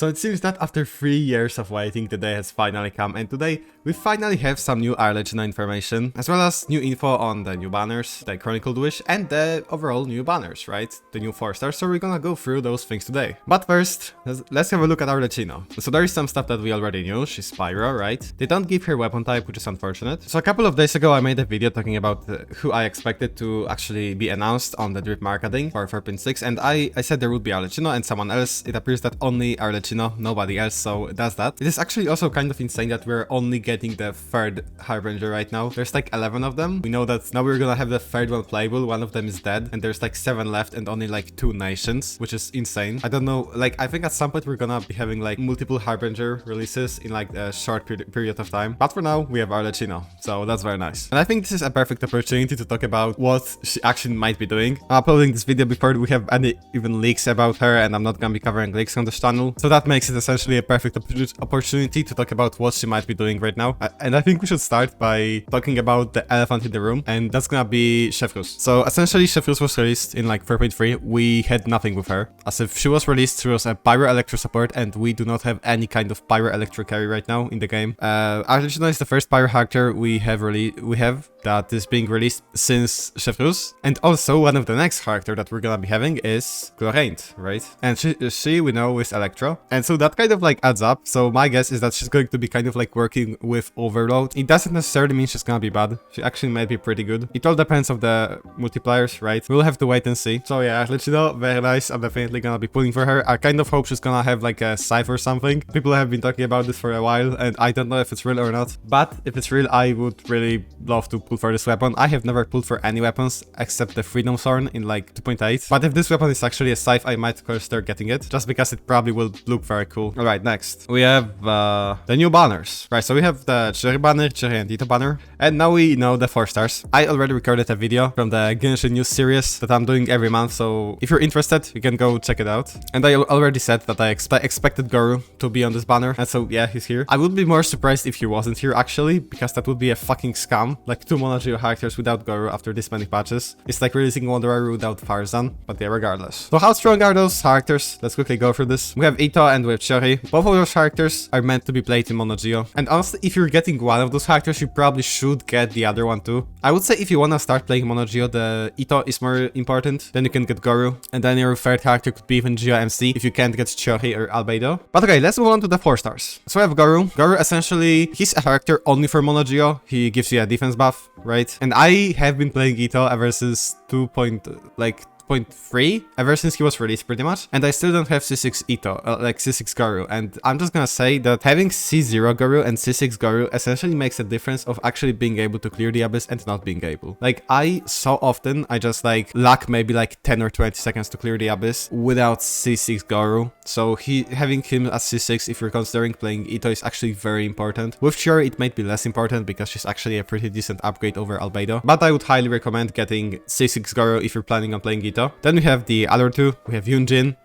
So it seems that after 3 years of waiting, the day has finally come, and today we finally have some new Arlecchino information, as well as new info on the new banners, the Chronicled Wish, and the overall new banners, right? The new 4 stars, so we're gonna go through those things today. But first, let's have a look at Arlecchino. So there is some stuff that we already knew. She's Pyro, right? They don't give her weapon type, which is unfortunate. So a couple of days ago I made a video talking about who I expected to actually be announced on the drip marketing for 4.6, and I said there would be Arlecchino and someone else. It appears that only Arlecchino, nobody else, so that's that. It is actually also kind of insane that we're only getting the third Harbinger right now. There's like 11 of them. We know that now we're gonna have the third one playable, one of them is dead, and there's like 7 left and only like 2 nations, which is insane. I don't know, like I think at some point we're gonna be having like multiple Harbinger releases in like a short period of time. But for now, we have Arlecchino, so that's very nice. And I think this is a perfect opportunity to talk about what she actually might be doing. I'm uploading this video before we have any even leaks about her, and I'm not gonna be covering leaks on this channel, so that makes it essentially a perfect opportunity to talk about what she might be doing right now. And I think we should start by talking about the elephant in the room, and that's gonna be Chefrus. So essentially Chefrus was released in like 4.3. We had nothing with her. As if she was released, she was a Pyro Electro support, and we do not have any kind of Pyro Electro carry right now in the game. Arlecchino is the first Pyro character we have that is being released since Chefrus, and also one of the next character that we're gonna be having is Gorou, right? And she we know is Electro, and so that kind of like adds up. So my guess is that she's going to be kind of like working with Overload. It doesn't necessarily mean she's gonna be bad. She actually might be pretty good. It all depends on the multipliers, right? We'll have to wait and see. So yeah, Arlecchino, very nice. I'm definitely gonna be pulling for her. I kind of hope she's gonna have like a scythe or something. People have been talking about this for a while, and I don't know if it's real or not. But if it's real, I would really love to pull for this weapon. I have never pulled for any weapons except the Freedom Thorn in like 2.8. But if this weapon is actually a scythe, I might consider getting it, just because it probably will look very cool. Alright, next. We have the new banners. Right, so we have the Chiori banner, Chiori and Itto banner, and now we know the 4 stars. I already recorded a video from the Genshin news series that I'm doing every month, so if you're interested, you can go check it out. And I already said that I expected Gorou to be on this banner, and so yeah, he's here. I would be more surprised if he wasn't here actually, because that would be a fucking scam. Like 2 Mono Geo characters without Gorou after this many patches. It's like releasing Wanderer without Farzan, but yeah, regardless. So how strong are those characters? Let's quickly go through this. We have Itto and we have Chiori. Both of those characters are meant to be played in Mono Geo. And honestly, if you're getting one of those characters, you probably should get the other one too. I would say if you wanna start playing Mono Geo, the Itto is more important. Then you can get Gorou. And then your third character could be even Geo MC if you can't get Chiori or Albedo. But okay, let's move on to the 4 stars. So we have Gorou. Gorou essentially, he's a character only for Mono Geo. He gives you a defense buff, right? And I have been playing Itto ever since 2.3, ever since he was released pretty much, and I still don't have C6 Itto, like C6 Gorou, and I'm just gonna say that having C0 Gorou and C6 Gorou essentially makes a difference of actually being able to clear the abyss and not being able. Like I so often I just like lack maybe like 10 or 20 seconds to clear the abyss without C6 Gorou, so having him as C6 if you're considering playing Itto is actually very important. With Chiori it might be less important because she's actually a pretty decent upgrade over Albedo, but I would highly recommend getting C6 Gorou if you're planning on playing Itto. Then we have the other 2. We have Yunjin.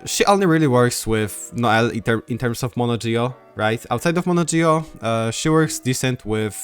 She only really works with Noelle in terms of Mono Geo, right? Outside of Mono Geo, she works decent with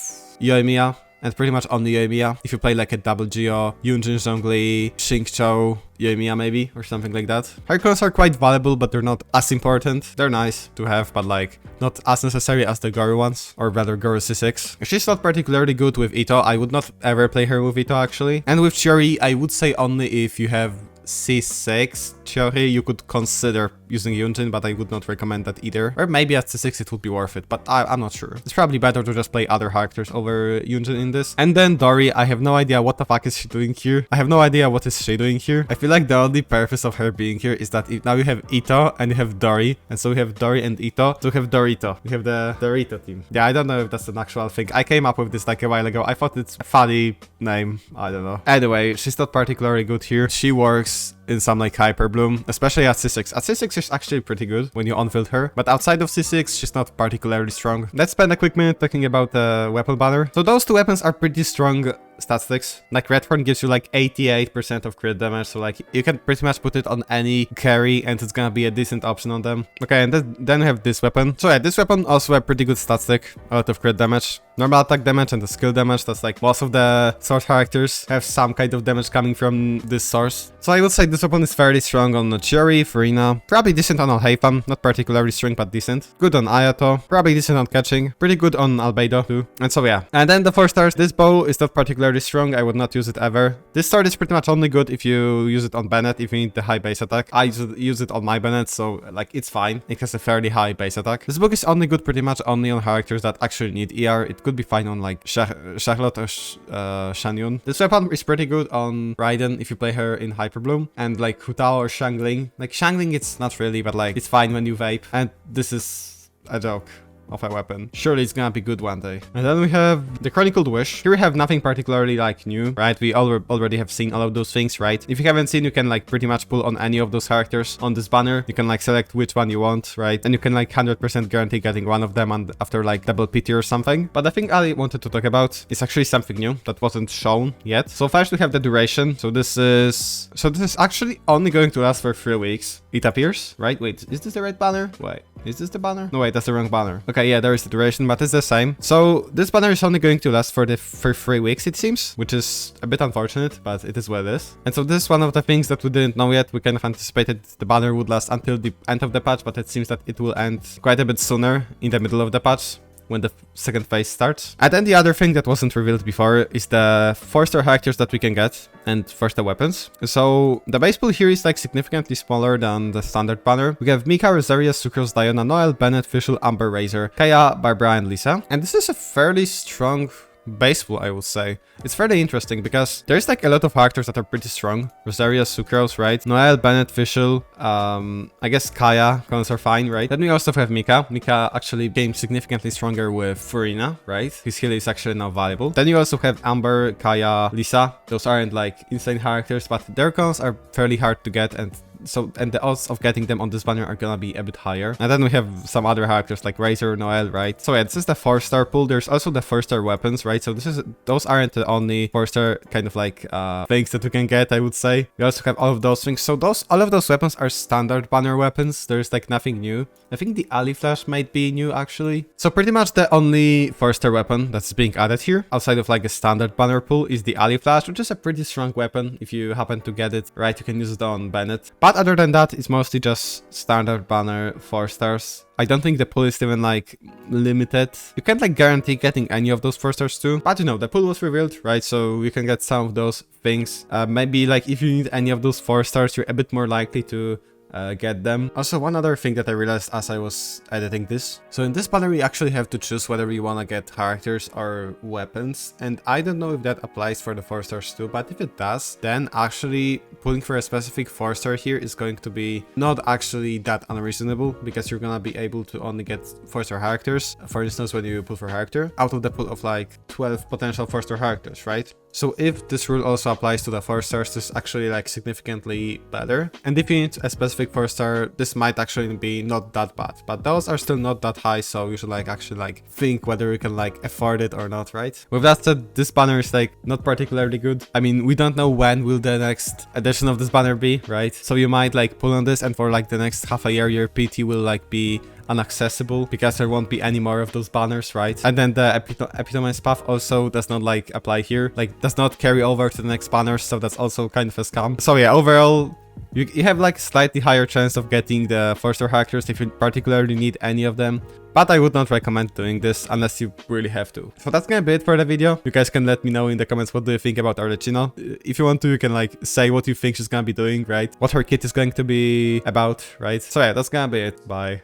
Yoimiya, and pretty much only Yoimiya. If you play like a double Geo, Yunjin, Zhongli, Xingqiu, Yoimiya maybe, or something like that. Her clones are quite valuable, but they're not as important. They're nice to have, but like not as necessary as the Gorou ones, or rather Gorou C6. She's not particularly good with Itto. I would not ever play her with Itto actually. And with Chiori, I would say only if you have C6 Chiori, you could consider using Yunjin, but I would not recommend that either. Or maybe at C6 it would be worth it, but I'm not sure. It's probably better to just play other characters over Yunjin in this. And then Dori, I have no idea what the fuck is she doing here. I have no idea what is she doing here. I feel like the only purpose of her being here is that now you have Itto and you have Dori, and so we have Dori and Itto, so we have Dorito. We have the Dorito team. Yeah, I don't know if that's an actual thing. I came up with this like a while ago. I thought it's a funny name. I don't know. Anyway, she's not particularly good here. She works in some like Hyper Bloom, especially at C6. At C6 she's actually pretty good when you unfield her, but outside of C6 she's not particularly strong. Let's spend a quick minute talking about the weapon banner. So those 2 weapons are pretty strong statistics. Like Redthorn gives you like 88% of crit damage, so like you can pretty much put it on any carry and it's gonna be a decent option on them. Okay, and then we have this weapon. So yeah, this weapon also a pretty good statistic, a lot of crit damage. Normal attack damage and the skill damage, that's like most of the source characters have some kind of damage coming from this source. So I would say this This weapon is fairly strong on Chiori, Farina, probably decent on Alhaitham, not particularly strong but decent. Good on Ayato, probably decent on catching, pretty good on Albedo too. And so yeah. And then the 4 stars, this bow is not particularly strong, I would not use it ever. This sword is pretty much only good if you use it on Bennett, if you need the high base attack. I use it on my Bennett, so like it's fine. It has a fairly high base attack. This book is only good pretty much only on characters that actually need ER. It could be fine on like Charlotte or Shanyun. This weapon is pretty good on Raiden if you play her in Hyperbloom. And like Hutao or Shangling. Like Shangling it's not really, but like it's fine when you vape. And this is a joke of a weapon. Surely it's gonna be good one day. And then we have the Chronicled Wish. Here we have nothing particularly like new, right? We already have seen all of those things, right? If you haven't seen, you can like pretty much pull on any of those characters on this banner. You can like select which one you want, right? And you can like 100% guarantee getting one of them after like double PT or something. But the thing I wanted to talk about is actually something new that wasn't shown yet. So first we have the duration. So this is actually only going to last for 3 weeks. It appears, right? Wait, is this the right banner? Wait, is this the banner? No, wait, that's the wrong banner. Okay, yeah, there is the duration, but it's the same. So this banner is only going to last for 3 weeks, it seems, which is a bit unfortunate, but it is what it is. And so this is one of the things that we didn't know yet. We kind of anticipated the banner would last until the end of the patch, but it seems that it will end quite a bit sooner in the middle of the patch, when the second phase starts. And then the other thing that wasn't revealed before is the 4-star characters that we can get and 4-star weapons. So the base pool here is like significantly smaller than the standard banner. We have Mika, Rosaria, Sucrose, Diana, Noel, Bennett, Fischl, Amber, Razor, Kaya, Barbara, and Lisa. And this is a fairly strong base pool, I would say. It's fairly interesting because there's like a lot of characters that are pretty strong. Rosaria, Sucrose, right? Noel, Bennett, Fischl, I guess Kaya, cons are fine, right? Then we also have Mika. Mika actually became significantly stronger with Farina, right? His heal is actually now valuable. Then you also have Amber, Kaya, Lisa. Those aren't like insane characters, but their cons are fairly hard to get, and the odds of getting them on this banner are gonna be a bit higher. And then we have some other characters like Razor, Noel, right? So yeah, this is the 4-star pool. There's also the 4-star weapons, right? So those aren't the only 4-star kind of like things that we can get, I would say. We also have all of those things. So all of those weapons are standard banner weapons. There's like nothing new. I think the Ali Flash might be new actually. So pretty much the only 4-star weapon that's being added here, outside of like a standard banner pool, is the Ali Flash, which is a pretty strong weapon. If you happen to get it, right, you can use it on Bennett. But other than that, it's mostly just standard banner 4 stars. I don't think the pool is even like limited. You can't like guarantee getting any of those 4 stars too. But you know, the pool was revealed, right? So you can get some of those things. Maybe like if you need any of those 4 stars, you're a bit more likely to get them. Also, one other thing that I realized as I was editing this. So in this banner, you actually have to choose whether you want to get characters or weapons. And I don't know if that applies for the 4 stars too, but if it does, then actually pulling for a specific 4-star here is going to be not actually that unreasonable, because you're gonna be able to only get 4-star characters. For instance, when you pull for character, out of the pool of like 12 potential 4-star characters, right? So if this rule also applies to the 4 stars, this is actually like significantly better. And if you need a specific 4-star, this might actually be not that bad, but those are still not that high, so you should like actually like think whether you can like afford it or not, right? With that said, this banner is like not particularly good. I mean, we don't know when will the next edition of this banner be, right? So you might like pull on this, and for like the next half a year, your PT will like be unaccessible because there won't be any more of those banners, right? And then the epitomized path also does not like apply here, like does not carry over to the next banners, so that's also kind of a scam. So yeah, overall, you have like slightly higher chance of getting the 4-star characters if you particularly need any of them, but I would not recommend doing this unless you really have to. So that's gonna be it for the video. You guys can let me know in the comments what do you think about Arlecchino. If you want to, you can like say what you think she's gonna be doing, right? What her kit is going to be about, right? So yeah, that's gonna be it. Bye.